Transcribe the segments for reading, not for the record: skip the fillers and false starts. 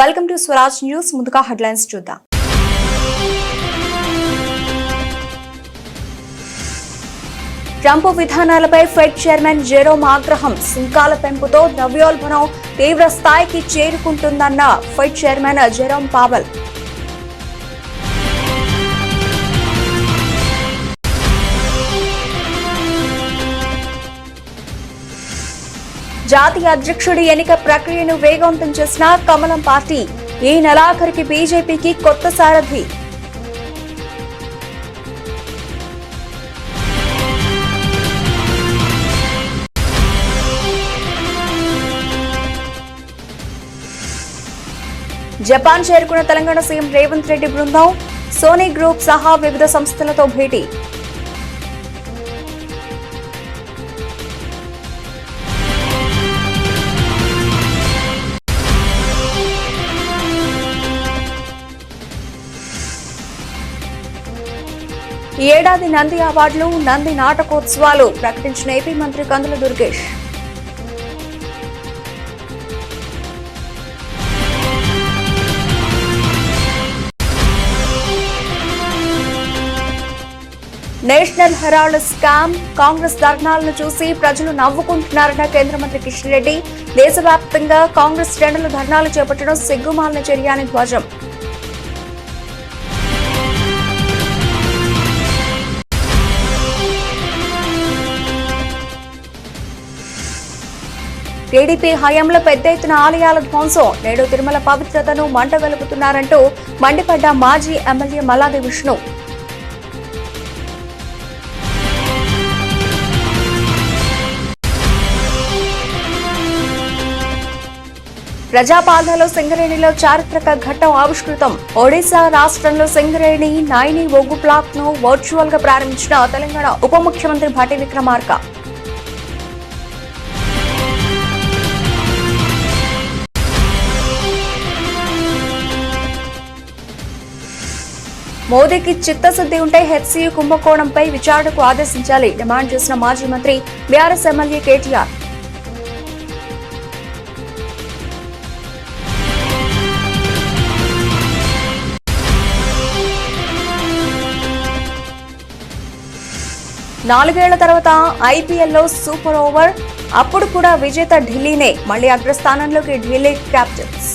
Welcome to Swaraj news. ముందుగా headlines చూద్దాం. Trump విధానాలపై ఫెడ్ చైర్మన్ జెరోమ్ ఆగ్రహం. సుంకాల పెంపుతో ద్రవ్యోల్బణం తీవ్ర స్థాయికి చేరుకుంటుందన్న ఫెడ్ చైర్మన్ జెరోమ్ పావెల్. జాతీయ అధ్యక్షుడి ఎన్నిక ప్రక్రియను వేగవంతం చేసిన కమలం పార్టీ. ఈ నెలాఖరికి బీజేపీకి కొత్త సారథి. జపాన్ చేరుకున్న తెలంగాణ సీఎం రేవంత్ రెడ్డి బృందం సోనీ గ్రూప్ సహా వివిధ సంస్థలతో భేటీ. ఈ ఏడాది నంది అవార్డులు, నంది నాటకోత్సవాలు ప్రకటించిన ఏపీ మంత్రి Kandula Durgesh. National Herald scam, Congress ధర్నాలను చూసి ప్రజలు నవ్వుకుంటున్నారన్న కేంద్ర మంత్రి కిషన్ రెడ్డి. దేశవ్యాప్తంగా కాంగ్రెస్ శ్రేణులు ధర్నాలు చేపట్టడం సిగ్గుమాలిన చర్య అని ధ్వజం. టీడీపీ హయాంలో పెద్ద ఎత్తున ఆలయాల ధ్వంసం, నేడు తిరుమల పవిత్రతను మంటగలుపుతున్నారంటూ మండిపడ్డ మాజీ ఎమ్మెల్యే మల్లాది విష్ణు. ప్రజాపాలనలో సింగరేణిలో చారిత్రక ఘట్టం ఆవిష్కృతం. ఒడిశా రాష్ట్రంలో సింగరేణి నాయిని బొగ్గు ప్లాంట్ ను వర్చువల్ గా ప్రారంభించిన తెలంగాణ ఉప ముఖ్యమంత్రి భట్టి విక్రమార్క. మోదీకి చిత్తశుద్ధి ఉంటే హెచ్సీయూ కుంభకోణంపై విచారణకు ఆదేశించాలి డిమాండ్ చేసిన మాజీ మంత్రి బీఆర్ఎస్ ఎమ్మెల్యే కేటీఆర్. నాలుగేళ్ల తర్వాత ఐపీఎల్లో సూపర్ ఓవర్. అప్పుడు కూడా విజేత ఢిల్లీనే. మళ్లీ అగ్రస్థానంలోకి ఢిల్లీ క్యాపిటల్స్.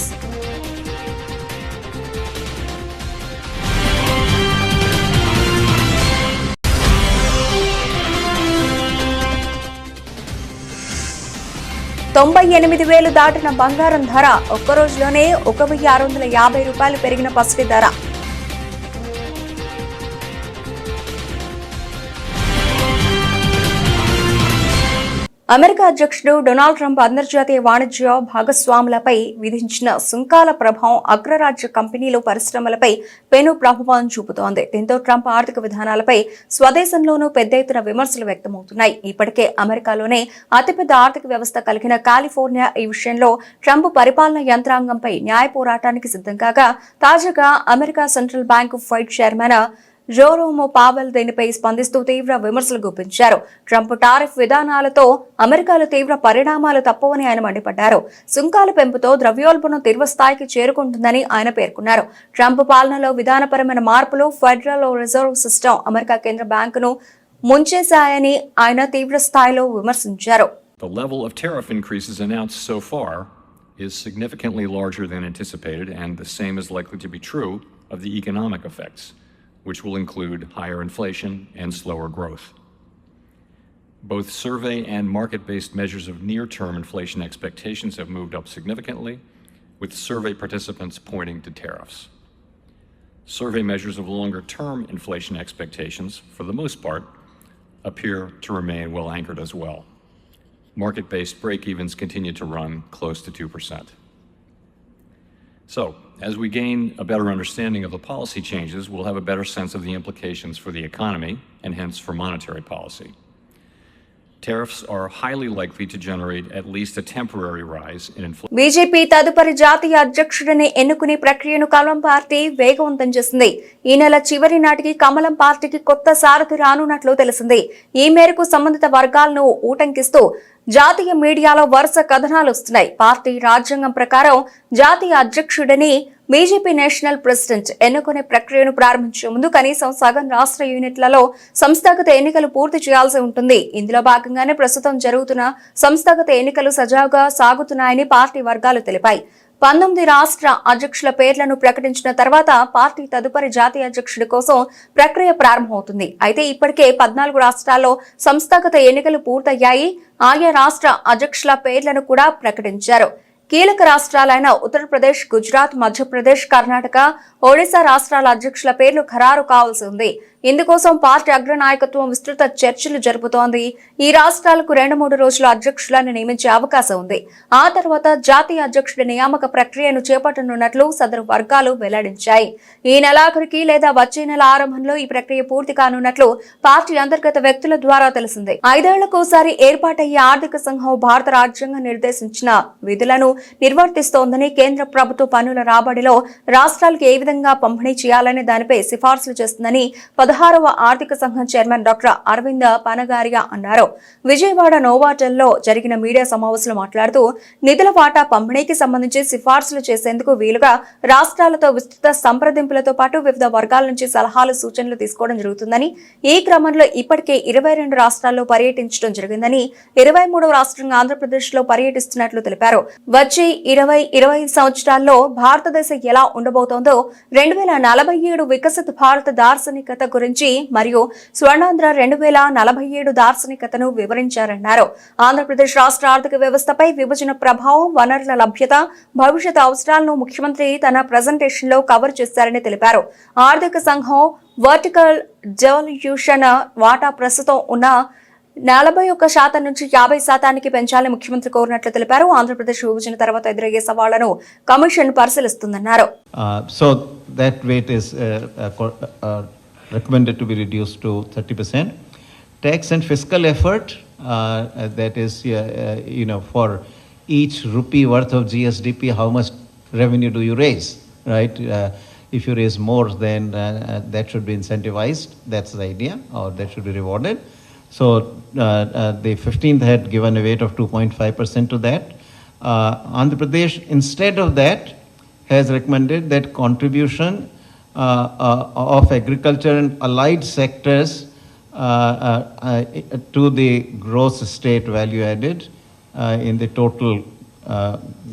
$98,000 దాటిన బంగారం ధర. ఒక్కరోజులోనే $1,650 పెరిగిన పసిడి ధర. అమెరికా అధ్యక్షుడు డొనాల్డ్ ట్రంప్ అంతర్జాతీయ వాణిజ్య భాగస్వాములపై విధించిన సుంకాల ప్రభావం అగ్రరాజ్య కంపెనీలు, పరిశ్రమలపై పెను ప్రభావం చూపుతోంది. దీంతో ట్రంప్ ఆర్థిక విధానాలపై స్వదేశంలోనూ పెద్ద ఎత్తున విమర్శలు వ్యక్తమవుతున్నాయి. ఇప్పటికే అమెరికాలోనే అతిపెద్ద ఆర్థిక వ్యవస్థ కలిగిన కాలిఫోర్నియా ఈ విషయంలో ట్రంప్ పరిపాలన యంత్రాంగంపై న్యాయ పోరాటానికి సిద్ధం కాగా, తాజాగా America central bank Fed chairman Jerome Powell దీనిపై స్పందిస్తూ తీవ్ర విమర్శలు గుప్పించారు. ట్రంప్ టారిఫ్ విధానాలతో అమెరికాలో తీవ్ర పరిణామాలు తప్పవని ఆయన మండిపడ్డారు. సుంకాల పెంపుతో ద్రవ్యోల్బణం తీవ్ర స్థాయికి చేరుకుంటుందని ఆయన పేర్కొన్నారు. ట్రంప్ పాలనలో విధానపరమైన మార్పులు, ఫెడరల్ రిజర్వ్ సిస్టమ్, అమెరికా కేంద్ర బ్యాంకును ముంచేశాయని ఆయన తీవ్ర స్థాయిలో విమర్శించారు. The level of tariff increases announced so far is significantly larger than anticipated, and the same is likely to be true of the economic effects, which will include higher inflation and slower growth. Both survey and market-based measures of near-term inflation expectations have moved up significantly, with survey participants pointing to tariffs. Survey measures of longer-term inflation expectations, for the most part, appear to remain well anchored as well. Market-based break-evens continue to run close to 2%. So, as we gain a better understanding of the policy changes, we'll have a better sense of the implications for the economy and hence for monetary policy. Tariffs are highly likely to generate at least a temporary rise in inflation. BJP తదుపరి జాతీయ అధ్యక్షుడిని ఎన్నుకునే ప్రక్రియను కమలం party వేగవంతం చేసింది. ఈ నెల చివరి నాటికి కమలం పార్టీకి కొత్త సారథి రానున్నట్లు తెలిసింది. ఈ మేరకు సంబంధిత వర్గాలను ఊటంకిస్తూ జాతీయ మీడియాలో వరుస కథనాలు వస్తున్నాయి. పార్టీ రాజ్యాంగం ప్రకారం జాతీయ అధ్యక్షుడిని బీజేపీ నేషనల్ ప్రెసిడెంట్ ఎన్నుకునే ప్రక్రియను ప్రారంభించే ముందు కనీసం సగం రాష్ట్ర యూనిట్లలో సంస్థాగత ఎన్నికలు పూర్తి చేయాల్సి ఉంటుంది. ఇందులో భాగంగానే ప్రస్తుతం జరుగుతున్న సంస్థాగత ఎన్నికలు సజావుగా సాగుతున్నాయని పార్టీ వర్గాలు తెలిపాయి. 19 రాష్ట్ర అధ్యక్షుల పేర్లను ప్రకటించిన తర్వాత పార్టీ తదుపరి జాతీయ అధ్యక్షుడి కోసం ప్రక్రియ ప్రారంభమవుతుంది. అయితే ఇప్పటికే 14 రాష్ట్రాల్లో సంస్థాగత ఎన్నికలు పూర్తయ్యాయి. ఆయా రాష్ట్ర అధ్యక్షుల పేర్లను కూడా ప్రకటించారు. కీలక రాష్ట్రాలైన ఉత్తరప్రదేశ్, గుజరాత్, మధ్యప్రదేశ్, కర్ణాటక, ఒడిశా రాష్ట్రాల అధ్యక్షుల పేర్లు ఖరారు కావాల్సి ఉంది. ఇందుకోసం పార్టీ అగ్రనాయకత్వం విస్తృత చర్చలు జరుపుతోంది. ఈ రాష్ట్రాలకు 2-3 రోజుల అధ్యక్షులను నియమించే అవకాశం ఉంది. ఆ తర్వాత జాతీయ అధ్యక్షుడి నియామక ప్రక్రియను చేపట్టనున్నట్లు సదరు వర్గాలు వెల్లడించాయి. ఈ నెలాఖరికి లేదా వచ్చే నెల ఆరంభంలో ఈ ప్రక్రియ పూర్తి కానున్నట్లు పార్టీ అంతర్గత వ్యక్తుల ద్వారా తెలిసింది. 5 ఏళ్లకోసారి ఏర్పాటయ్యే ఆర్థిక సంఘం భారత రాజ్యాంగం నిర్దేశించిన విధులను నిర్వర్తిస్తోందని, కేంద్ర ప్రభుత్వ పన్నుల రాబడిలో రాష్ట్రాలకు ఏ విధంగా పంపిణీ చేయాలనే దానిపై సిఫార్సులు చేస్తుందని 16వ ఆర్థిక సంఘం చైర్మన్ డాక్టర్ అరవింద్ పనగారియా అన్నారు. విజయవాడ నోవాటెల్లో జరిగిన మీడియా సమావేశంలో మాట్లాడుతూ నిధుల వాటా పంపిణీకి సంబంధించి సిఫార్సులు చేసేందుకు వీలుగా రాష్ట్రాలతో విస్తృత సంప్రదింపులతో పాటు వివిధ వర్గాల నుంచి సలహాలు, సూచనలు తీసుకోవడం జరుగుతుందని, ఈ క్రమంలో ఇప్పటికే 22 రాష్ట్రాల్లో పర్యటించడం జరిగిందని, 23వ రాష్ట్రంగా ఆంధ్రప్రదేశ్ లో పర్యటిస్తున్నట్లు తెలిపారు. వచ్చే 20-25 సంవత్సరాల్లో భారతదేశం ఎలా ఉండబోతోందో, 2047 వికసిత భారత దార్శనికత గురించి మరియు స్వర్ణాంధ్ర 2047 దార్శనికతను వివరించారన్నారు. ఆంధ్రప్రదేశ్ రాష్ట్ర ఆర్థిక వ్యవస్థపై విభజన ప్రభావం, వనరుల లభ్యత, భవిష్యత్ అవసరాలను ముఖ్యమంత్రి తన ప్రెజెంటేషన్ లో కవర్ చేశారని తెలిపారు. ఆర్థిక సంఘం వర్టికల్ డెవల్యూషన్ వాటా ప్రస్తుతం ఉన్న 41% నుంచి 50% పెంచాలని ముఖ్యమంత్రి కోరినట్లు తెలిపారు. ఆంధ్రప్రదేశ్ విభజన తర్వాత ఎదురయ్యే సవాళ్లను commission పరిశీలిస్తుందన్నారు. So that weight is recommended to be reduced to 30%. Tax and fiscal effort, that is, for each rupee worth of GSDP, how much revenue do you raise, right? If you raise more, then that should be incentivized. That's the idea, or that should be rewarded. So the 15th had given a weight of 2.5% to that. Andhra Pradesh, instead of that, has recommended that contribution of agriculture and allied sectors to the gross state value added in the total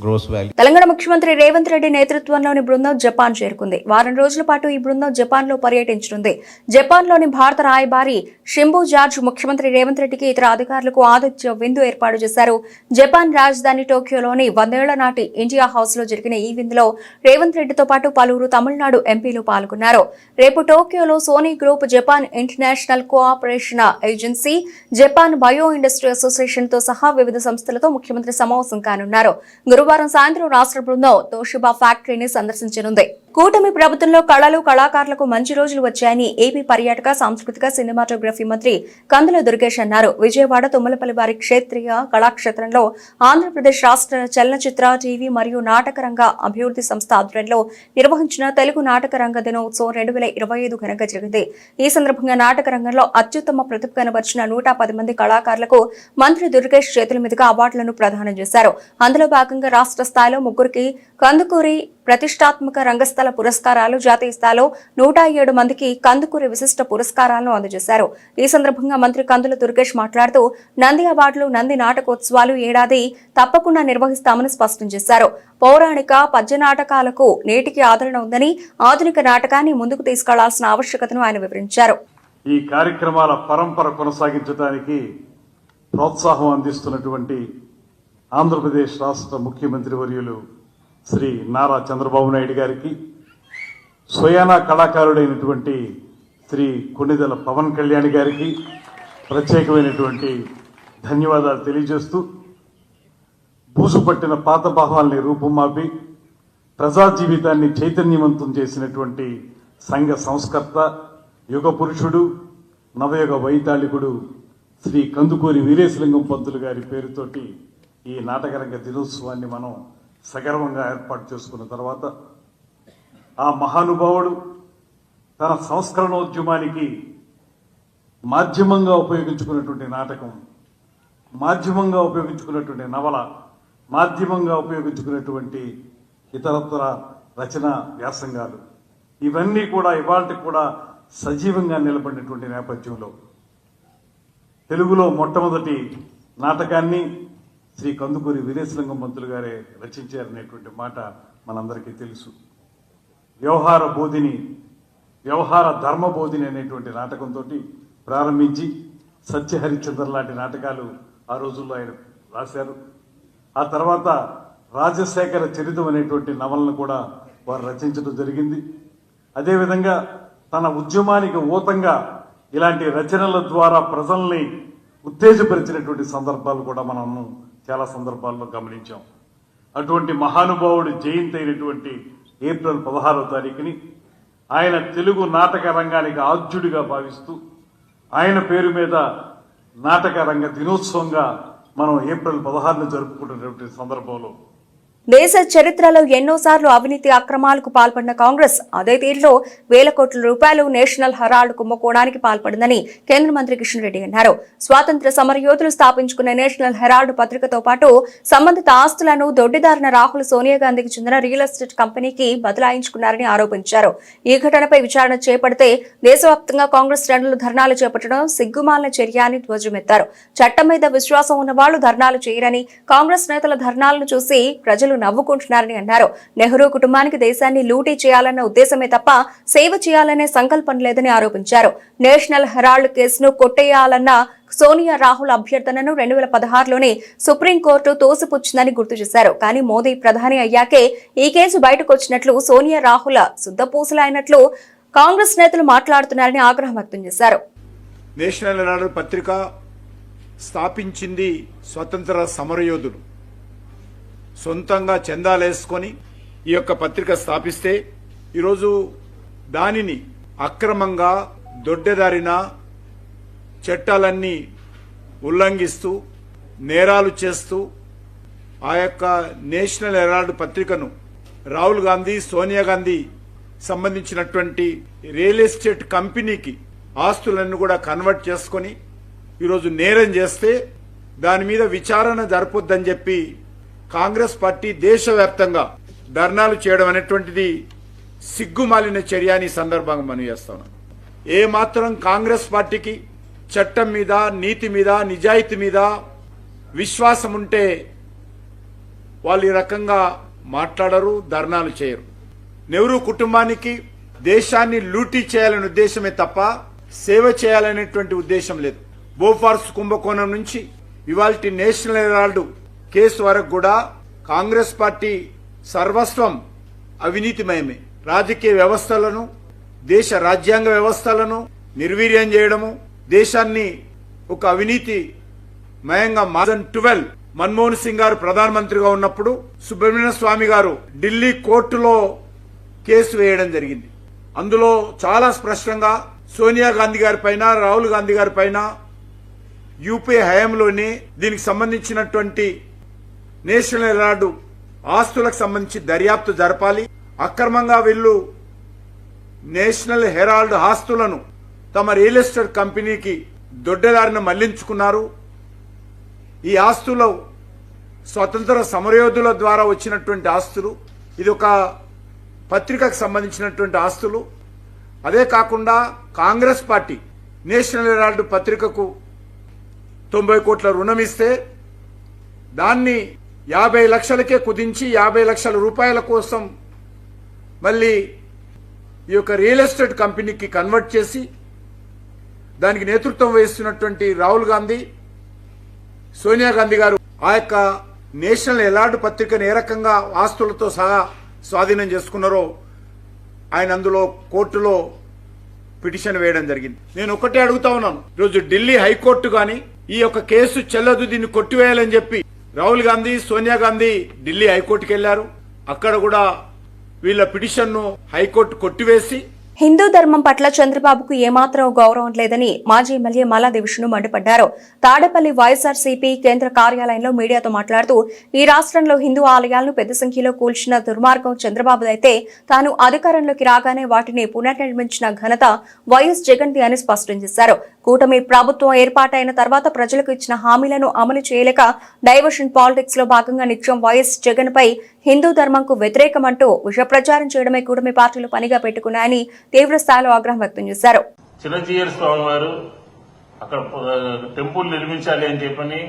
gross value. Telangana ముఖ్యమంత్రి రేవంత్ రెడ్డి నేతృత్వంలోని బృందం Japan చేరుకుంది. వారం రోజుల పాటు ఈ బృందం Japan లో పర్యటించనుంది. జపాన్ లోని భారత రాయబారి షింబు జార్జ్ ముఖ్యమంత్రి రేవంత్ రెడ్డికి, ఇతర అధికారులకు ఆతిథ్య విందు ఏర్పాటు చేశారు. జపాన్ రాజధాని టోక్యోలోని 100 ఏళ్ల నాటి ఇండియా హౌస్ లో జరిగిన ఈ విందులో రేవంత్ రెడ్డితో పాటు పలువురు తమిళనాడు ఎంపీలు పాల్గొన్నారు. రేపు టోక్యోలో Sony Group, Japan International Cooperation Agency, Japan Bio Industry Association తో సహా వివిధ సంస్థలతో ముఖ్యమంత్రి సమావేశం కానున్నారు. గురువారం సాయంత్రం రాష్ట్ర బృందం తోషిబా ఫ్యాక్టరీని సందర్శించనుంది. కూటమి ప్రభుత్వంలో కళలు, కళాకారులకు మంచి రోజులు వచ్చాయని ఏపీ పర్యాటక, సాంస్కృతిక, సినిమాటోగ్రఫీ మంత్రి కందుల దుర్గేష్ అన్నారు. విజయవాడ తుమ్మలపల్లి వారి క్షేత్రీయ కళాక్షేత్రంలో ఆంధ్రప్రదేశ్ రాష్ట్ర చలనచిత్ర, టీవీ మరియు నాటక రంగ అభివృద్ధి సంస్థ ఆధ్వర్యంలో నిర్వహించిన తెలుగు నాటక రంగ దినోత్సవం 2025 ఘనంగా జరిగింది. ఈ సందర్భంగా నాటక రంగంలో అత్యుత్తమ ప్రతిభ కనబరిచిన 110 మంది కళాకారులకు మంత్రి దుర్గేష్ చేతుల మీదుగా అవార్డులను ప్రదానం చేశారు. అందులో భాగంగా రాష్ట్ర స్థాయిలో 3 కందుకూరి ప్రతిష్టాత్మక రంగస్థల పురస్కారాలు, జాతీయ స్థాయిలో 107 మందికి కందుకూరి విశిష్ట పురస్కారాలను అందజేశారు. ఈ సందర్భంగా మంత్రి కందుల దుర్గేష్ మాట్లాడుతూ నంది అవార్డులు, నంది నాటకోత్సవాలు ఏడాది తప్పకుండా నిర్వహిస్తామని స్పష్టం చేశారు. పౌరాణిక, పద్య నాటకాలకు నేటికి ఆదరణ ఉందని, ఆధునిక నాటకాన్ని ముందుకు తీసుకెళ్లాల్సిన ఆవశ్యకతను ఆయన వివరించారు. ఈ కార్యక్రమాల పరంపర కొనసాగించడానికి ప్రోత్సాహం అందిస్తున్నటువంటి ఆంధ్రప్రదేశ్ రాష్ట్ర ముఖ్యమంత్రి వర్యులు శ్రీ నారా చంద్రబాబు నాయుడు గారికి, స్వయానా కళాకారుడైనటువంటి శ్రీ కొణిదెల పవన్ కళ్యాణ్ గారికి ప్రత్యేకమైనటువంటి ధన్యవాదాలు తెలియజేస్తూ, బూసుపట్టిన పాత భావాల్ని రూపుమాపి ప్రజా జీవితాన్ని చైతన్యవంతం చేసినటువంటి సంఘ సంస్కర్త, యుగ పురుషుడు, నవయుగ వైతాళికుడు శ్రీ కందుకూరి వీరేశలింగం పంతులు గారి పేరుతోటి ఈ నాటకరంగ దినోత్సవాన్ని మనం సగర్వంగా ఏర్పాటు చేసుకున్న తర్వాత ఆ మహానుభావుడు తన సంస్కరణోద్యమానికి మాధ్యమంగా ఉపయోగించుకున్నటువంటి నాటకం, మాధ్యమంగా ఉపయోగించుకున్నటువంటి నవల, మాధ్యమంగా ఉపయోగించుకున్నటువంటి ఇతరత్ర రచన వ్యాసంగాలు ఇవన్నీ కూడా ఇవాళకి కూడా సజీవంగా నిలబడినటువంటి నేపథ్యంలో తెలుగులో మొట్టమొదటి నాటకాన్ని శ్రీ కందుకూరి వీరేశలింగం పంతులు గారే రచించారనేటువంటి మాట మనందరికీ తెలుసు. వ్యవహార బోధిని, వ్యవహార ధర్మ బోధిని అనేటువంటి నాటకంతో ప్రారంభించి సత్యహరిశ్చంద్ర లాంటి నాటకాలు ఆ రోజుల్లో ఆయన రాశారు. ఆ తర్వాత రాజశేఖర చరితం అనేటువంటి నవలను కూడా వారు రచించడం జరిగింది. అదేవిధంగా తన ఉద్యమానికి ఊతంగా ఇలాంటి రచనల ద్వారా ప్రజల్ని ఉత్తేజపరిచినటువంటి సందర్భాలు కూడా మనం చాలా సందర్భాల్లో గమనించాం. అటువంటి మహానుభావుడి జయంతి అయినటువంటి ఏప్రిల్ 16వ తారీఖుని ఆయన తెలుగు నాటక రంగానికి ఆద్యుడిగా భావిస్తూ ఆయన పేరు మీద నాటక రంగ దినోత్సవంగా మనం ఏప్రిల్ 16ని జరుపుకుంటున్నటువంటి సందర్భంలో దేశ చరిత్రలో ఎన్నోసార్లు అవినీతి అక్రమాలకు పాల్పడిన కాంగ్రెస్ అదే తీరులో వేల కోట్ల రూపాయలు నేషనల్ హెరాల్డ్ కుంభకోణానికి పాల్పడిందని కేంద్ర మంత్రి కిషన్ రెడ్డి అన్నారు. స్వాతంత్ర్య సమరయోధులు స్థాపించుకున్న నేషనల్ హెరాల్డ్ పత్రికతో పాటు సంబంధిత ఆస్తులను దొడ్డిదారిన రాహుల్ సోనియా గాంధీకి చెందిన రియల్ ఎస్టేట్ కంపెనీకి బదలాయించుకున్నారని ఆరోపించారు. ఈ ఘటనపై విచారణ చేపడితే దేశవ్యాప్తంగా కాంగ్రెస్ శ్రేణులు ధర్నాలు చేపట్టడం సిగ్గుమాలిన చర్య అని ధ్వజమెత్తారు. చట్టం మీద విశ్వాసం ఉన్న వాళ్లు ధర్నాలు చేయరని, కాంగ్రెస్ నేతల ధర్నాలను చూసి ప్రజలు నవ్వుకుంటున్నారని అన్నారు. నెహ్రూ కుటుంబానికి దేశాన్ని లూటీ చేయాలన్న ఉద్దేశమే తప్ప సేవ చేయాలనే సంకల్పం లేదని ఆరోపించారు. నేషనల్ హెరాల్డ్ కేసును కొట్టేయాలన్న సోనియా రాహుల్ అభ్యర్థనను 2016లోనే సుప్రీంకోర్టు తోసిపుచ్చిందని గుర్తు చేశారు. కానీ మోదీ ప్రధాని అయ్యాకే ఈ కేసు బయటకు వచ్చినట్లు, సోనియా రాహుల్ శుద్ధపూసలైనట్లు కాంగ్రెస్ నేతలు మాట్లాడుతున్నారని ఆగ్రహం వ్యక్తం చేశారు. నేషనల్ హెరాల్డ్ పత్రిక స్థాపించింది స్వతంత్ర సమరయోధులు. సొంతంగా చందాలేసుకొని ఈ యొక్క పత్రిక స్థాపిస్తే ఈరోజు దానిని అక్రమంగా దొడ్డెదారిన చట్టాలన్నీ ఉల్లంఘిస్తూ నేరాలు చేస్తూ ఆ యొక్క నేషనల్ హెరాల్డ్ పత్రికను రాహుల్ గాంధీ, సోనియా గాంధీ సంబంధించినటువంటి రియల్ ఎస్టేట్ కంపెనీకి ఆస్తులను కూడా కన్వర్ట్ చేసుకొని ఈరోజు నేరం చేస్తే దాని మీద విచారణ జరపొద్దని చెప్పి కాంగ్రెస్ పార్టీ దేశవ్యాప్తంగా ధర్నాలు చేయడం అనేటువంటిది సిగ్గుమాలిన చర్య అని సందర్భంగా మనం చేస్తున్నాం. ఏ మాత్రం కాంగ్రెస్ పార్టీకి చట్టం మీద, నీతి మీద, నిజాయితీ మీద విశ్వాసం ఉంటే వాళ్ళు ఈ రకంగా మాట్లాడరు, ధర్నాలు చేయరు. నెహ్రూ కుటుంబానికి దేశాన్ని లూటీ చేయాలనే ఉద్దేశమే తప్ప సేవ చేయాలనేటువంటి ఉద్దేశం లేదు. బోఫార్స్ కుంభకోణం నుంచి ఇవాల్టి నేషనల్ హెరాల్డ్ కేసు వరకు కూడా కాంగ్రెస్ పార్టీ సర్వస్వం అవినీతిమయమే. రాజకీయ వ్యవస్థలను, దేశ రాజ్యాంగ వ్యవస్థలను నిర్వీర్యం చేయడము, దేశాన్ని ఒక అవినీతి మయంగా 2012 మన్మోహన్ సింగ్ గారు ప్రధానమంత్రిగా ఉన్నప్పుడు సుబ్రహ్మణ్య స్వామి గారు ఢిల్లీ కోర్టులో కేసు వేయడం జరిగింది. అందులో చాలా స్పష్టంగా సోనియా గాంధీ గారి పైన, రాహుల్ గాంధీ గారి పైన యూపీఏ హయాంలోనే దీనికి సంబంధించినటువంటి నేషనల్ హెరాల్డ్ ఆస్తులకు సంబంధించి దర్యాప్తు జరపాలి. అక్రమంగా వీళ్ళు నేషనల్ హెరాల్డ్ ఆస్తులను తమ రియల్ ఎస్టేట్ కంపెనీకి దొడ్డదారిన మళ్లించుకున్నారు. ఈ ఆస్తులు స్వతంత్ర సమరయోధుల ద్వారా వచ్చినటువంటి ఆస్తులు. ఇది ఒక పత్రికకు సంబంధించినటువంటి ఆస్తులు. అదే కాకుండా కాంగ్రెస్ పార్టీ నేషనల్ హెరాల్డ్ పత్రికకు 90 కోట్ల రుణం ఇస్తే దాన్ని 50 లక్షలకే కుదించి 50 లక్షల రూపాయల కోసం మళ్ళీ ఈ యొక్క రియల్ ఎస్టేట్ కంపెనీకి కన్వర్ట్ చేసి దానికి నేతృత్వం వహిస్తున్నటువంటి రాహుల్ గాంధీ, సోనియా గాంధీ గారు ఆ యొక్క నేషనల్ హెరాల్డ్ పత్రికను ఏ రకంగా ఆస్తులతో సహా స్వాధీనం చేసుకున్నారో ఆయన అందులో కోర్టులో పిటిషన్ వేయడం జరిగింది. నేను ఒకటే అడుగుతా ఉన్నాను, ఈరోజు ఢిల్లీ హైకోర్టు గాని ఈ యొక్క కేసు చెల్లదు, దీన్ని కొట్టివేయాలని చెప్పి రాహుల్ గాంధీ, సోనియా గాంధీ ఢిల్లీ హైకోర్టుకి వెళ్లారు. అక్కడ కూడా వీళ్ళ పిటిషన్ ను హైకోర్టు కొట్టివేసి హిందూ ధర్మం పట్ల చంద్రబాబుకు ఏమాత్రం గౌరవం లేదని మాజీ ఎమ్మెల్యే మల్లాది విష్ణు మండిపడ్డారు. తాడేపల్లి వైఎస్ఆర్సీపీ కేంద్ర కార్యాలయంలో మీడియాతో మాట్లాడుతూ ఈ రాష్ట్రంలో హిందూ ఆలయాలను పెద్ద సంఖ్యలో కూల్చిన దుర్మార్గం చంద్రబాబుదైతే తాను అధికారంలోకి రాగానే వాటిని పునర్నిర్మించిన ఘనత వైఎస్ జగన్ది అని స్పష్టం చేశారు. కూటమి ప్రభుత్వం ఏర్పాటైన తర్వాత ప్రజలకు ఇచ్చిన హామీలను అమలు చేయలేక డైవర్షన్ పాలిటిక్స్ లో భాగంగా నిత్యం వైఎస్ జగన్ పై హిందూ ధర్మంకు వ్యతిరేకమంటూ విష ప్రచారం చేయడమే కూటమి పార్టీలు పనిగా పెట్టుకున్నాయని తీవ్ర స్థాయిలో ఆగ్రహం వ్యక్తం చేశారు. చిరంజీవి స్వామి వారు అక్కడ టెంపుల్ నిర్మించాలి అని చెప్పని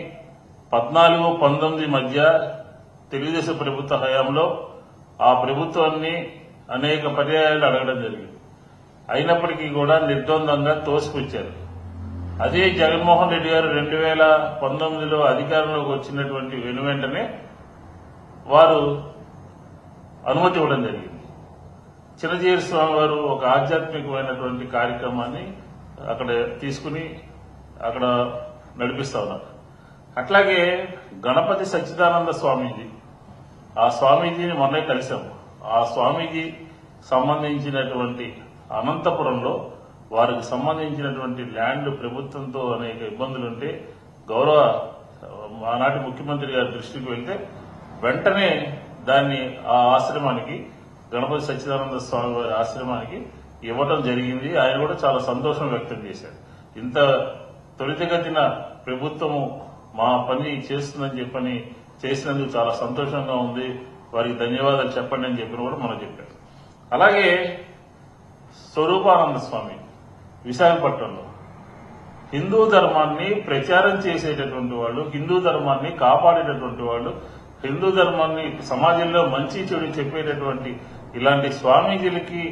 14-19 మధ్య తెలుగుదేశం ప్రభుత్వ హయాంలో ఆ ప్రభుత్వాన్ని అనేక పర్యాయాలు అడగడం జరిగింది. అయినప్పటికీ కూడా నిర్ద్వందంగా తోసిపుచ్చారు. అదే జగన్మోహన్ రెడ్డి గారు 2019లో అధికారంలోకి వచ్చినటువంటి వెనువెంటనే వారు అనుమతి ఇవ్వడం జరిగింది. చిరంజీవి స్వామి వారు ఒక ఆధ్యాత్మికమైనటువంటి కార్యక్రమాన్ని అక్కడ తీసుకుని అక్కడ నడిపిస్తా ఉన్నారు. అట్లాగే గణపతి సచ్చిదానంద స్వామీజీ, ఆ స్వామీజీని మొన్నే కలిశాము. ఆ స్వామీజీ సంబంధించినటువంటి అనంతపురంలో వారికి సంబంధించినటువంటి ల్యాండ్ ప్రభుత్వంతో అనేక ఇబ్బందులుంటే గౌరవ ఆనాటి ముఖ్యమంత్రి గారి దృష్టికి వెళ్తే వెంటనే దాన్ని ఆ ఆశ్రమానికి, గణపతి సచ్చిదానంద స్వామి వారి ఆశ్రమానికి ఇవ్వటం జరిగింది. ఆయన కూడా చాలా సంతోషం వ్యక్తం చేశారు. ఇంత త్వరితగతిన ప్రభుత్వము మా పని చేస్తుందని చెప్పని చేసినందుకు చాలా సంతోషంగా ఉంది, వారికి ధన్యవాదాలు చెప్పండి అని చెప్పిన కూడా మనం చెప్పారు. అలాగే స్వరూపానంద స్వామి విశాఖపట్నంలో హిందూ ధర్మాన్ని ప్రచారం చేసేటటువంటి వాళ్ళు, హిందూ ధర్మాన్ని కాపాడేటటువంటి వాళ్ళు, హిందూ ధర్మాన్ని సమాజంలో మంచి చెడు చెప్పేటటువంటి ఇలాంటి స్వామీజీలకి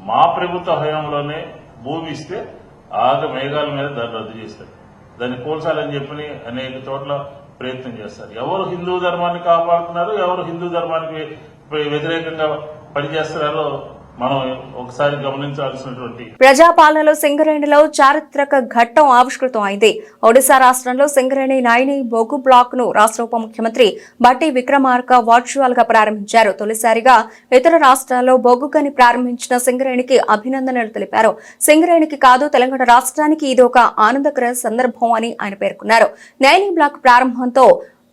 మా ప్రభుత్వ హయాంలోనే భూమి ఇస్తే ఆగ మేఘాల మీద దాన్ని రద్దు చేస్తారు. దాన్ని కూల్చాలని చెప్పని అనేక చోట్ల ప్రయత్నం చేస్తారు. ఎవరు హిందూ ధర్మాన్ని కాపాడుతున్నారు, ఎవరు హిందూ ధర్మానికి వ్యతిరేకంగా పనిచేస్తున్నారో మనం ఒకసారి గమనించాల్సినటువంటి. ప్రజాపాలనలో సింగరేణిలో చారిత్రక ఘట్టం ఆవిష్కృతం అయింది. ఒడిశా రాష్ట్రంలో సింగరేణి నాయిని బొగ్గు బ్లాక్ ను రాష్ట్ర ఉప ముఖ్యమంత్రి బట్టి విక్రమార్క వర్చువల్ గా ప్రారంభించారు. తొలిసారిగా ఇతర రాష్ట్రాల్లో బొగ్గు గని ప్రారంభించిన సింగరేణికి అభినందనలు తెలిపారు. సింగరేణికి కాదు, తెలంగాణ రాష్ట్రానికి ఇది ఒక ఆనందకర సందర్భం అని ఆయన పేర్కొన్నారు. నైని బ్లాక్ ప్రారంభంతో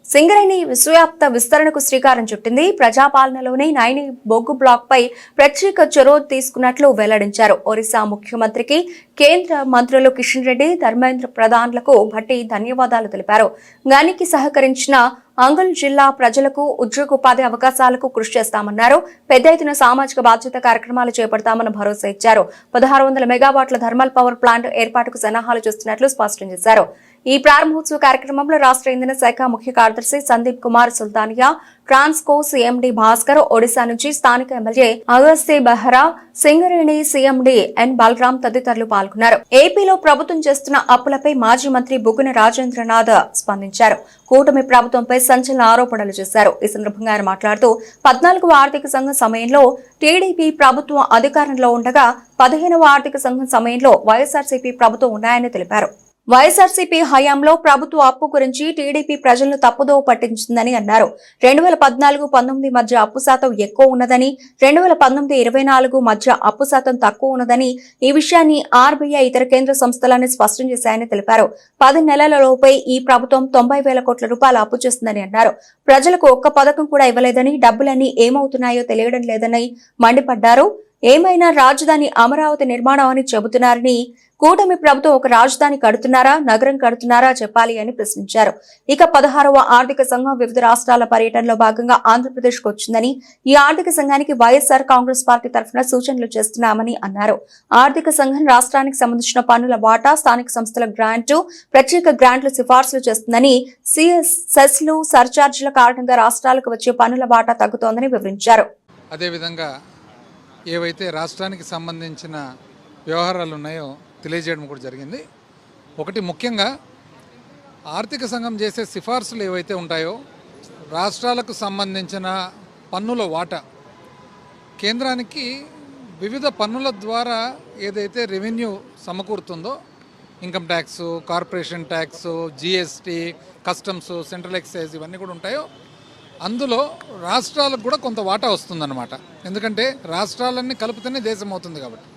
సింగరేణి విశ్వవ్యాప్త విస్తరణకు శ్రీకారం చుట్టింది. ప్రజాపాలనలోనే నైని బొగ్గు బ్లాక్ పై ప్రత్యేక చొరవ తీసుకున్నట్లు వెల్లడించారు. ఒరిస్సా ముఖ్యమంత్రికి కేంద్ర మంత్రులు కిషన్ రెడ్డి, ధర్మేంద్ర ప్రధాన్లకు భట్టి ధన్యవాదాలు తెలిపారు. గనికి సహకరించిన అంగల్ జిల్లా ప్రజలకు ఉద్యోగోపాధి అవకాశాలకు కృషి చేస్తామన్నారు. పెద్ద ఎత్తున సామాజిక బాధ్యత కార్యక్రమాలు చేపడతామని భరోసా ఇచ్చారు. 1600 మెగావాట్ల థర్మల్ పవర్ ప్లాంట్ ఏర్పాటుకు సన్నాహాలు చేస్తున్నట్లు స్పష్టం చేశారు. ఈ ప్రారంభోత్సవ కార్యక్రమంలో రాష్ట్ర ఇంధన శాఖ ముఖ్య కార్యదర్శి సందీప్ కుమార్ సుల్తానియా, ట్రాన్స్కో సీఎండీ భాస్కర్, ఒడిశా నుంచి స్థానిక ఎమ్మెల్యే అగస్తి బెహ్రా, సింగరేణి సీఎండీ ఎన్ బలరాం తదితరులు పాల్గొన్నారు. ఏపీలో ప్రభుత్వం చేస్తున్న అప్పులపై మాజీ మంత్రి బుగ్గన రాజేంద్రనాథ్ స్పందించారు. కూటమి ప్రభుత్వంపై సంచలన ఆరోపణలు చేశారు. ఈ సందర్భంగా ఆయన మాట్లాడుతూ 14వ ఆర్థిక సంఘం సమయంలో టీడీపీ ప్రభుత్వం అధికారంలో ఉండగా 15వ ఆర్థిక సంఘం సమయంలో వైఎస్ఆర్సీపీ ప్రభుత్వం ఉన్నాయని తెలిపారు. వైఎస్ఆర్సీపీ హయాంలో ప్రభుత్వ అప్పు గురించి టీడీపీ ప్రజలను తప్పుదోవ పట్టించిందని అన్నారు. 2014-19 మధ్య అప్పు శాతం ఎక్కువ ఉన్నదని, 2019-24 మధ్య అప్పు శాతం తక్కువ ఉన్నదని, ఈ విషయాన్ని ఆర్బీఐ ఇతర కేంద్ర సంస్థలన్నీ స్పష్టం చేశాయని తెలిపారు. 10 నెలలలోపే ఈ ప్రభుత్వం 90,000 కోట్ల రూపాయలు అప్పు చేస్తుందని అన్నారు. ప్రజలకు ఒక్క పథకం కూడా ఇవ్వలేదని, డబ్బులన్నీ ఏమవుతున్నాయో తెలియడం లేదని మండిపడ్డారు. ఏమైనా రాజధాని అమరావతి నిర్మాణం అని చెబుతున్నారని, కూటమి ప్రభుత్వం ఒక రాజధాని కడుతున్నారా, నగరం కడుతున్నారా చెప్పాలి అని ప్రశ్నించారు. ఇక 16వ ఆర్థిక సంఘం వివిధ రాష్ట్రాల పర్యటనలో భాగంగా ఆంధ్రప్రదేశ్ కు వచ్చిందని, ఈ ఆర్థిక సంఘానికి వైఎస్ఆర్ కాంగ్రెస్ పార్టీ తరఫున సూచనలు చేస్తున్నామని అన్నారు. ఆర్థిక సంఘం రాష్ట్రానికి సంబంధించిన పన్నుల వాటా, స్థానిక సంస్థల గ్రాంటు, ప్రత్యేక గ్రాంట్లు సిఫార్సులు చేస్తుందని, సెస్లు, సర్చార్జీల కారణంగా రాష్ట్రాలకు వచ్చే పన్నుల వాటా తగ్గుతోందని వివరించారు. అదేవిధంగా ఏవైతే రాష్ట్రానికి సంబంధించిన వ్యవహారాలు ఉన్నాయో తెలియజేయడం కూడా జరిగింది. ఒకటి ముఖ్యంగా ఆర్థిక సంఘం చేసే సిఫార్సులు ఏవైతే ఉంటాయో రాష్ట్రాలకు సంబంధించిన పన్నుల వాటా కేంద్రానికి వివిధ పన్నుల ద్వారా ఏదైతే రెవెన్యూ సమకూరుతుందో, income tax, corporation tax, GST, customs, central excise ఇవన్నీ కూడా ఉంటాయో అందులో రాష్ట్రాలకు కూడా కొంత వాటా వస్తుందన్నమాట. ఎందుకంటే రాష్ట్రాలన్నీ కలిపితేనే దేశం అవుతుంది కాబట్టి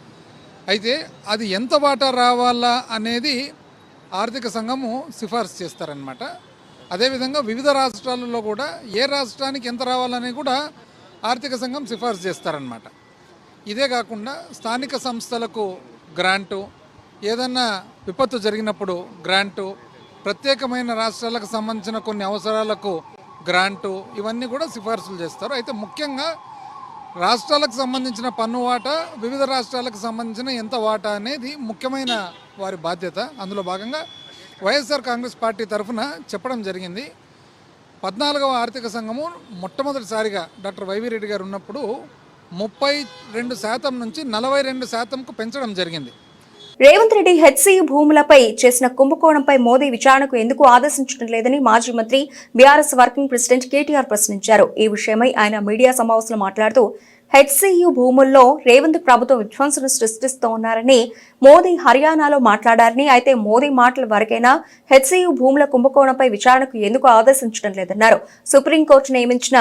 అయితే అది ఎంత వాటా రావాలా అనేది ఆర్థిక సంఘము సిఫార్సు చేస్తారనమాట. అదేవిధంగా వివిధ రాష్ట్రాలలో కూడా ఏ రాష్ట్రానికి ఎంత రావాలని కూడా ఆర్థిక సంఘం సిఫార్సు చేస్తారనమాట. ఇదే కాకుండా స్థానిక సంస్థలకు గ్రాంటు, ఏదన్నా విపత్తు జరిగినప్పుడు గ్రాంటు, ప్రత్యేకమైన రాష్ట్రాలకు సంబంధించిన కొన్ని అవసరాలకు గ్రాంటు, ఇవన్నీ కూడా సిఫార్సులు చేస్తారు. అయితే ముఖ్యంగా రాష్ట్రాలకు సంబంధించిన పన్ను వాటా, వివిధ రాష్ట్రాలకు సంబంధించిన ఎంత వాటా అనేది ముఖ్యమైన వారి బాధ్యత. అందులో భాగంగా వైఎస్ఆర్ కాంగ్రెస్ పార్టీ తరఫున చెప్పడం జరిగింది. 14వ ఆర్థిక సంఘము మొట్టమొదటిసారిగా డాక్టర్ వైవి రెడ్డి గారు ఉన్నప్పుడు 32% నుంచి 42%కు పెంచడం జరిగింది. రేవంత్ రెడ్డి హెచ్సీయూ భూములపై చేసిన కుంభకోణంపై మోదీ విచారణకు ఎందుకు ఆదేశించడం లేదని మాజీ మంత్రి బీఆర్ఎస్ వర్కింగ్ ప్రెసిడెంట్ కేటీఆర్ ప్రశ్నించారు. ఈ విషయమై ఆయన మీడియా సమావేశంలో మాట్లాడుతూ హెచ్సీయూ భూముల్లో రేవంత్ ప్రభుత్వం విధ్వంసను సృష్టిస్తోన్నారని మోదీ హర్యానాలో మాట్లాడారని, అయితే మోదీ మాటల వరకైనా హెచ్సీయూ భూముల కుంభకోణంపై విచారణకు ఎందుకు ఆదేశించడం లేదన్నారు. సుప్రీంకోర్టు నియమించిన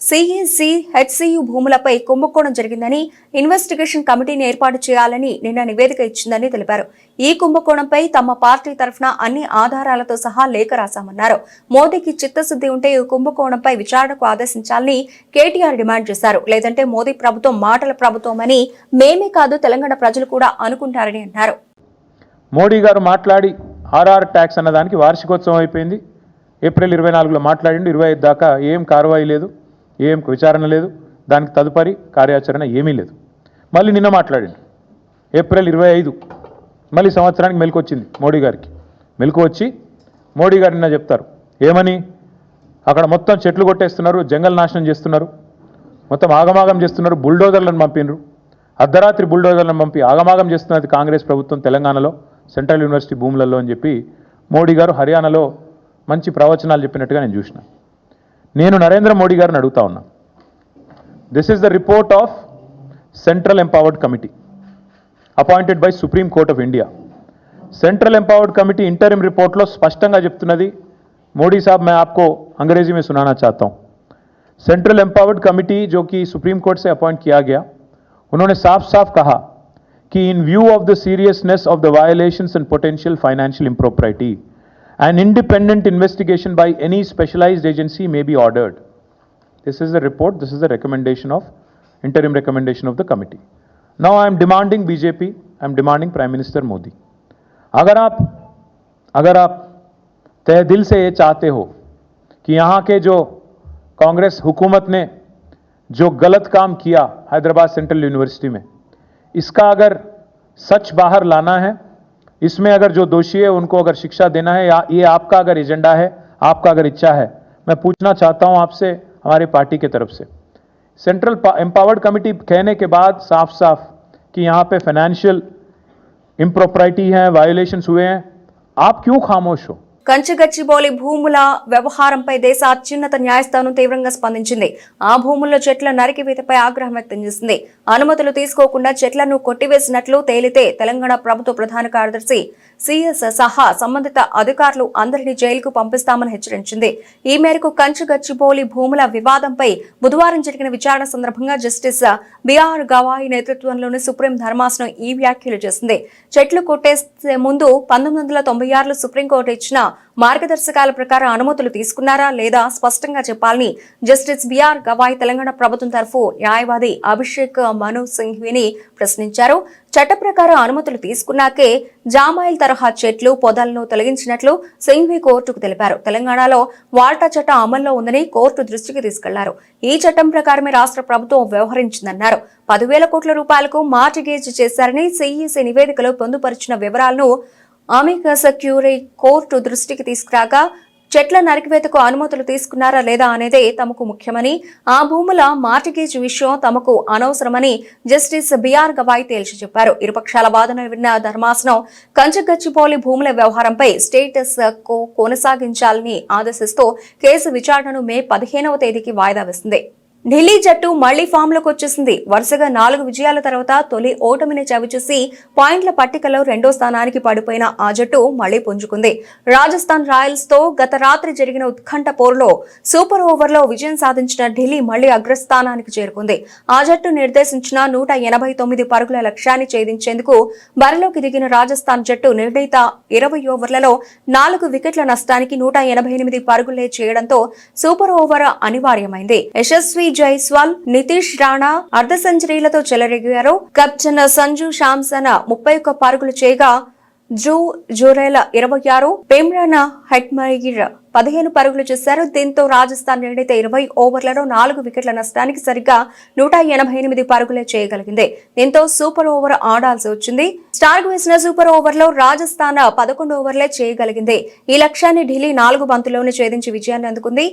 సిఈసి హెచ్సీయూ భూములపై కుంభకోణం జరిగిందని, ఇన్వెస్టిగేషన్ కమిటీని ఏర్పాటు చేయాలని నిన్న నివేదిక ఇచ్చిందని తెలిపారు. ఈ కుంభకోణంపై తమ పార్టీ తరఫున అన్ని ఆధారాలతో సహా లేఖ రాశామన్నారు. మోదీకి చిత్తశుద్ధి ఉంటే ఈ కుంభకోణంపై విచారణకు ఆదేశించాలని కేటీఆర్ డిమాండ్ చేశారు. లేదంటే మోదీ ప్రభుత్వం మాటల ప్రభుత్వమని మేమే కాదు తెలంగాణ ప్రజలు కూడా అనుకుంటారని అన్నారు. మోడీ గారు మాట్లాడి ఆర్ఆర్ ట్యాక్స్ అన్నదానికి వార్షికోత్సవం అయిపోయింది. ఏప్రిల్ 24లో మాట్లాడిండు. 25 దాకా ఏం కార్వాయి లేదు, ఏం విచారణ లేదు, దానికి తదుపరి కార్యాచరణ ఏమీ లేదు. మళ్ళీ నిన్న మాట్లాడిండు ఏప్రిల్ 25, మళ్ళీ సంవత్సరానికి మెలకు వచ్చింది మోడీ గారికి. మెలకు వచ్చి మోడీ గారు నిన్న చెప్తారు ఏమని, అక్కడ మొత్తం చెట్లు కొట్టేస్తున్నారు, జంగల్ నాశనం చేస్తున్నారు, మొత్తం ఆగమాగం చేస్తున్నారు, బుల్డోజర్లను పంపినరు, అర్ధరాత్రి బుల్డోజర్లను పంపి ఆగమాగం చేస్తున్నది కాంగ్రెస్ ప్రభుత్వం తెలంగాణలో సెంట్రల్ యూనివర్సిటీ భూములలో అని చెప్పి మోడీ గారు హర్యానాలో మంచి ప్రవచనాలు చెప్పినట్టుగా నేను చూసిన. నేను నరేంద్ర మోడీ గారిని అడుగుతా ఉన్నా, this is the report of central empowered committee appointed by Supreme Court of India. Central empowered committee interim report लो स्पष्टंगा చెప్తున్నది. मोदी साहब मैं आपको अंग्रेजी में सुनाना चाहता हूं. सेंट्रल एम्पावर्ड कमेटी जो कि सुप्रीम कोर्ट से अपॉइंट किया गया, उन्होंने साफ साफ कहा कि in view of the seriousness of the violations and potential financial impropriety an independent investigation by any specialized agency may be ordered. This is the report, this is the recommendation of interim recommendation of the committee. Now I am demanding BJP, I am demanding Prime Minister Modi, अगर आप तहे दिल से ये चाहते हो कि यहाँ के जो कांग्रेस हुकूमत ने जो गलत काम किया हैदराबाद सेंट्रल यूनिवर्सिटी में, इसका अगर सच बाहर लाना है, इसमें अगर जो दोषी है उनको अगर शिक्षा देना है, या ये आपका अगर एजेंडा है, आपका अगर इच्छा है, मैं पूछना चाहता हूं आपसे, हमारे पार्टी के तरफ से सेंट्रल एम्पावर्ड कमेटी कहने के बाद साफ साफ कि यहां पे फाइनेंशियल इम्प्रॉपर्टी है, वायोलेशंस हुए हैं, आप क्यों खामोश हो? కంచిగచ్చిబౌలి భూముల వ్యవహారంపై దేశ అత్యున్నత న్యాయస్థానం తీవ్రంగా స్పందించింది. ఆ భూముల్లో చెట్ల నరికివేతపై ఆగ్రహం వ్యక్తం చేసింది. అనుమతులు తీసుకోకుండా చెట్లను కొట్టివేసినట్లు తేలితే తెలంగాణ ప్రభుత్వ ప్రధాన కార్యదర్శి సిఎస్ సహా సంబంధిత అధికారులు అందరినీ జైలుకు పంపిస్తామని హెచ్చరించింది. ఈ మేరకు కంచిగచ్చిబౌలి భూముల వివాదంపై బుధవారం జరిగిన విచారణ సందర్భంగా జస్టిస్ బిఆర్ గవాయి నేతృత్వంలోని సుప్రీం ధర్మాసనం ఈ వ్యాఖ్యలు చేసింది. చెట్లు కొట్టేసే ముందు 1996లో సుప్రీంకోర్టు ఇచ్చిన మార్గదర్శకాల ప్రకారం అనుమతులు తీసుకున్నారా లేదా స్పష్టంగా చెప్పాలని జస్టిస్ బిఆర్ గవాయ్ తెలంగాణ ప్రభుత్వం తరఫు న్యాయవాది అభిషేక్ మను సింఘ్విని ప్రశ్నించారు. చట్ట ప్రకారం అనుమతులు తీసుకున్నాకే జామాయిల్ తరహా చెట్లు పొదలను తొలగించినట్లు సింఘ్వి కోర్టుకు తెలిపారు. తెలంగాణలో వాల్టా చట్టం అమల్లో ఉందని కోర్టు దృష్టికి తీసుకెళ్లారు. ఈ చట్టం ప్రకారమే రాష్ట్ర ప్రభుత్వం వ్యవహరించిందన్నారు. 10,000 కోట్ల రూపాయలకు మార్టిగేజ్ చేశారని సిఈసి నివేదికలో పొందుపరిచిన వివరాలను అమికస్ క్యూరీ కోర్టు దృష్టికి తీసుకురాగా చెట్ల నరికివేతకు అనుమతులు తీసుకున్నారా లేదా అనేదే తమకు ముఖ్యమని, ఆ భూముల మార్టిగేజ్ విషయం తమకు అనవసరమని జస్టిస్ బిఆర్ గవాయ్ తేల్చి చెప్పారు. ఇరుపక్షాల వాదనలు విన్న ధర్మాసనం కంచిగచ్చిబౌలి భూముల వ్యవహారంపై స్టేటస్ కో కొనసాగించాలని ఆదేశిస్తూ కేసు విచారణను మే 15వ తేదీకి వాయిదా వేసింది. ఢిల్లీ జట్టు మళ్లీ ఫామ్ లోకి వచ్చేసింది. వరుసగా 4 విజయాల తర్వాత తొలి ఓటమిని చవిచూసి పాయింట్ల పట్టికలో 2వ స్థానానికి పడిపోయిన ఆ జట్టు మళ్లీ పుంజుకుంది. రాజస్థాన్ రాయల్స్ తో గత రాత్రి జరిగిన ఉత్కంఠ పోరులో సూపర్ ఓవర్లో విజయం సాధించిన ఢిల్లీ మళ్లీ అగ్రస్థానానికి చేరుకుంది. ఆ జట్టు నిర్దేశించిన 189 పరుగుల లక్ష్యాన్ని ఛేదించేందుకు బరిలోకి దిగిన రాజస్థాన్ జట్టు నిర్ణీత 20 ఓవర్లలో 4 వికెట్ల నష్టానికి 188 పరుగులే చేయడంతో సూపర్ ఓవర్ అనివార్యమైంది. యశస్వి జైస్వాల్, నితీష్ రాణా అర్ధ సెంచరీలతో చెలరేగారు. కెప్టెన్ సంజు శాంసన్ 31 పరుగులు చేయగా ధ్రువ్ జురేల్ 26, పిమ్రాన్ హెట్మైర్ 15 పరుగులు చేశారు. దీంతో రాజస్థాన్ నిర్ణీత 20 ఓవర్లలో 4 వికెట్ల నష్టానికి సరిగ్గా 188 పరుగులే చేయగలిగింది. దీంతో సూపర్ ఓవర్ ఆడాల్సి వచ్చింది. స్టార్క్ వేసిన సూపర్ ఓవర్లో రాజస్థాన్ 11 ఓవర్లే చేయగలిగింది. ఈ లక్ష్యాన్ని ఢిల్లీ 4 బంతుల్లోనే ఛేదించి విజయాన్ని అందుకుంది.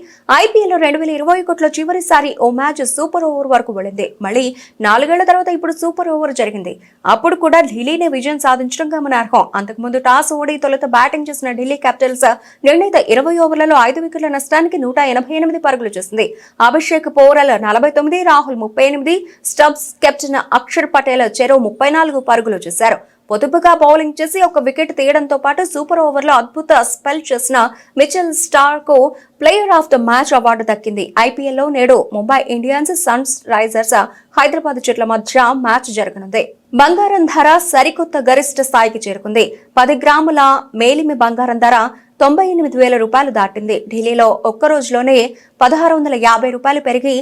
ఐపీఎల్ 2021లో చివరిసారి ఓ మ్యాచ్ సూపర్ ఓవర్ వరకు వెళ్ళింది. మళ్లీ 4 ఏళ్ల తర్వాత ఇప్పుడు సూపర్ ఓవర్ జరిగింది. అప్పుడు కూడా ఢిల్లీనే విజయం సాధించడం గమనార్హం. అంతకుముందు టాస్ ఓడి తొలుత బ్యాటింగ్ చేసిన ఢిల్లీ క్యాపిటల్స్ నిర్ణీత 20 ఓవర్లలో 5 వికెట్ల నష్టానికి 188 పరుగులు చేసింది. అభిషేక్ పోరల్ 49, రాహుల్ 38, స్టబ్స్, కెప్టెన్ అక్షర్ పటేల్ చెరో 34 పరుగులు చేశారు. పొదుపుగా బౌలింగ్ చేసి 1 వికెట్ తీయడంతో పాటు సూపర్ ఓవర్లో అద్భుత స్పెల్ చేసిన మిచెల్ స్టార్క్ కు player of the match award దక్కింది. ఐపీఎల్లో నేడు Mumbai Indians, Sunrisers Hyderabad జట్ల మధ్య మ్యాచ్ జరగనుంది. బంగారం ధర సరికొత్త గరిష్ట స్థాయికి చేరుకుంది. 10 గ్రాముల మేలిమి బంగారం ధర 98,000 రూపాయలు దాటింది. ఢిల్లీలో ఒక్క రోజులోనే 1,650 రూపాయలు పెరిగి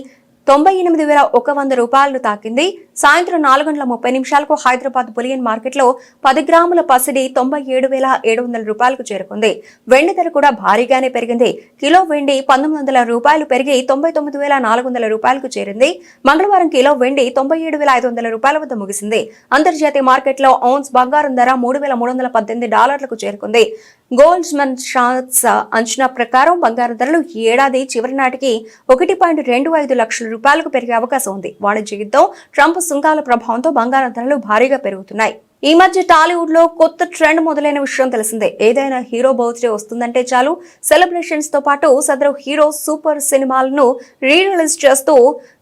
98,100 రూపాయలు తాకింది. సాయంత్రం 4:30 హైదరాబాద్ బులియన్ మార్కెట్లో 10 గ్రాముల పసిడి 97,700 రూపాయలకు చేరుకుంది. వెండి ధర కూడా భారీగానే పెరిగింది. కిలో వెండి 1,900 రూపాయలు పెరిగి 99,400 రూపాయలకు చేరింది. మంగళవారం కిలో వెండి 97,500 రూపాయల వద్ద ముగిసింది. అంతర్జాతీయ మార్కెట్లో ఔన్స్ బంగారం ధర $3,318 చేరుకుంది. గోల్డ్మన్ సాక్స్ అంచనా ప్రకారం బంగారం ధరలు ఈ ఏడాది చివరి నాటికి 1.25 లక్షల రూపాయలకు పెరిగే అవకాశం ఉంది. వాణిజ్య యుద్ధం, ట్రంప్ సుంకాల ప్రభావంతో బంగారం ధరలు భారీగా పెరుగుతున్నాయి. ఈ మధ్య టాలీవుడ్ లో కొత్త ట్రెండ్ మొదలైన విషయం తెలిసిందే. ఏదైనా హీరో బర్త్డే వస్తుందంటే చాలు సెలబ్రేషన్స్ తో పాటు సదరు హీరో సూపర్ సినిమాలను రీరిలీజ్ చేస్తూ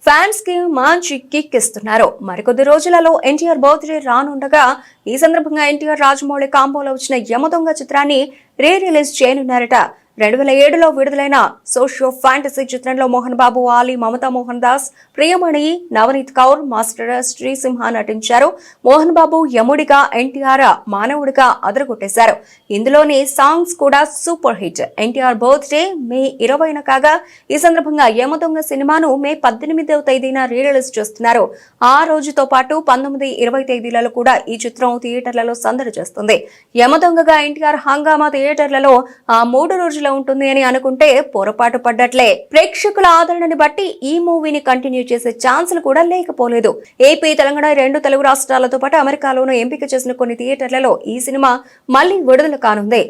ఫ్యాన్స్ కి మంచి కిక్ ఇస్తున్నారు. మరికొద్ది రోజులలో ఎన్టీఆర్ బర్త్డే రానుండగా ఈ సందర్భంగా ఎన్టీఆర్ రాజమౌళి కాంబోలో వచ్చిన యమదొంగ చిత్రాన్ని రీరిలీజ్ చేయనున్నారట. 2007లో విడుదలైన సోషియో ఫ్యాంటసీ చిత్రంలో మోహన్ బాబు, ఆలీ, మమతా మోహన్ దాస్, ప్రియమణి, నవనీత్ కౌర్, మాస్టర్ శ్రీసింహ నటించారు. మోహన్ బాబు యముడిగా, ఎన్టీఆర్ మానవుడిగా అదరగొట్టేశారు. ఇందులోని సాంగ్స్ కూడా సూపర్ హిట్. ఎన్టీఆర్ బర్త్డే మే 20న కాగా ఈ సందర్భంగా యమదొంగ సినిమాను మే 18వ తేదీన రీరిలీజ్ చేస్తున్నారు. ఆ రోజుతో పాటు 19, 20 తేదీలలో కూడా ఈ చిత్రం థియేటర్లలో సందడి చేస్తుంది. యమదొంగగా ఎన్టీఆర్ హంగామా థియేటర్లలో ఆ 3 రోజులు ఉంటుంది అని అనుకుంటే పొరపాటు పడ్డట్లే. ప్రేక్షకుల ఆదరణని బట్టి ఈ మూవీని కంటిన్యూ చేసే ఛాన్సులు కూడా లేకపోలేదు. ఏపీ, తెలంగాణ 2 తెలుగు రాష్ట్రాలతో పాటు అమెరికాలోనూ ఎంపిక చేసిన కొన్ని థియేటర్లలో ఈ సినిమా మళ్లీ విడుదల కానుంది.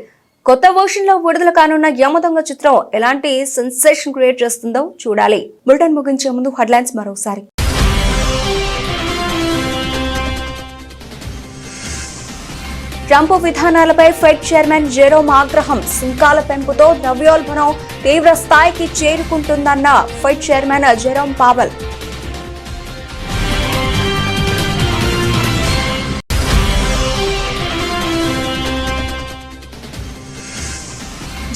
కొత్త వర్షన్ లో విడుదల కానున్న యమదొంగ చిత్రం ఎలాంటి సెన్సేషన్ క్రియేట్ చేస్తుందో చూడాలి. బులెటిన్ ముగించే ముందు హెడ్లైన్స్ మరోసారి. ట్రంప్ విధానాలపై ఫెడ్ చైర్మన్ జెరోమ్ ఆగ్రహం. సుంకాల పెంపుతో ద్రవ్యోల్బణం తీవ్ర స్థాయికి చేరుకుంటుందన్న ఫెడ్ చైర్మన్ జెరోమ్ పావెల్.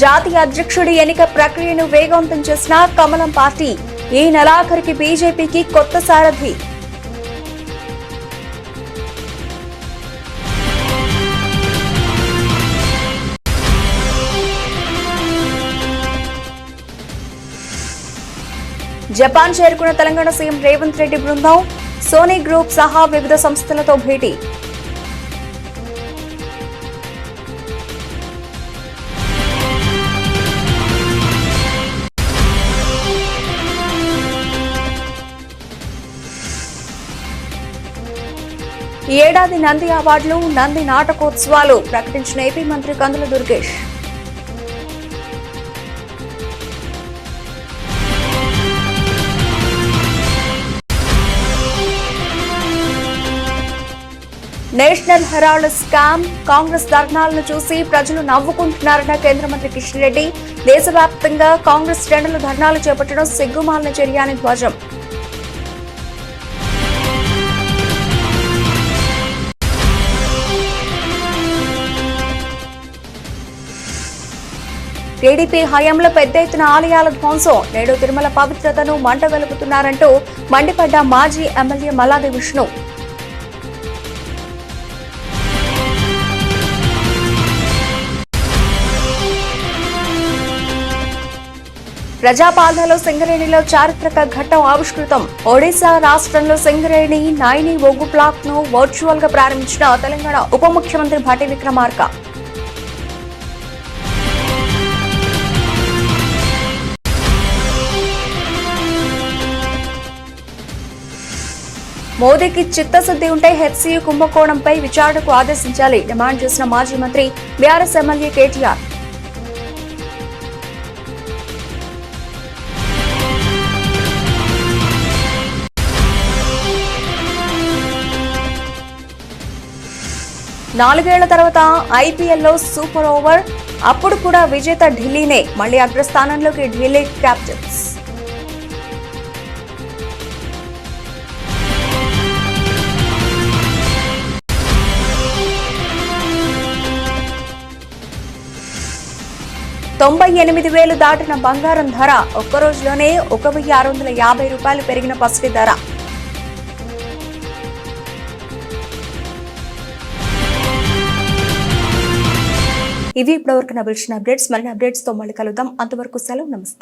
జాతీయ అధ్యక్షుడి ఎన్నిక ప్రక్రియను వేగవంతం చేసిన కమలం పార్టీ. ఈ నెలాఖరికి బీజేపీకి కొత్త సారథి. జపాన్ చేరుకున్న తెలంగాణ సీఎం రేవంత్ రెడ్డి బృందం. సోనీ గ్రూప్ సహా వివిధ సంస్థలతో భేటీ. ఈ ఏడాది నంది అవార్డులు, నంది నాటకోత్సవాలు ప్రకటించిన ఏపీ మంత్రి Kandula Durgesh. National Herald scam, Congress ధర్నాలను చూసి ప్రజలు నవ్వుకుంటున్నారన్న కేంద్ర మంత్రి కిషన్ రెడ్డి. దేశవ్యాప్తంగా కాంగ్రెస్ శ్రేణులు ధర్నాలు చేపట్టడం సిగ్గుమాలిన చర్య అని ధ్వజం. టీడీపీ హయాంలో పెద్ద ఎత్తున ఆలయాల ధ్వంసం, నేడు తిరుమల పవిత్రతను మంటగలుపుతున్నారంటూ మండిపడ్డ మాజీ ఎమ్మెల్యే మల్లాది విష్ణు. ప్రజాపాలనలో సింగరేణిలో చారిత్రక ఘట్టం ఆవిష్కృతం. ఒడిశా రాష్ట్రంలో సింగరేణి నాయిని ఒగ్గు బ్లాక్ ను వర్చువల్ గా ప్రారంభించిన తెలంగాణ ఉప ముఖ్యమంత్రి భట్టి విక్రమార్క. మోదీకి చిత్తశుద్ధి ఉంటే హెచ్సీయూ కుంభకోణంపై విచారణకు ఆదేశించాలి డిమాండ్ చేసిన మాజీ మంత్రి బీఆర్ఎస్ ఎమ్మెల్యే కేటీఆర్. నాలుగేళ్ల తర్వాత ఐపీఎల్లో సూపర్ ఓవర్, అప్పుడు కూడా విజేత ఢిల్లీనే. మళ్లీ అగ్రస్థానంలోకి ఢిల్లీ క్యాపిటల్స్. $98,000 దాటిన బంగారం ధర. ఒక్కరోజులోనే $1,650 పెరిగిన పసిడి ధర. ఇవి ఇప్పటివరకు నా అప్డేట్స్. మరిన్ని అప్డేట్స్ తో మళ్ళీ కలుద్దాం. అంతవరకు సెలవు, నమస్తే.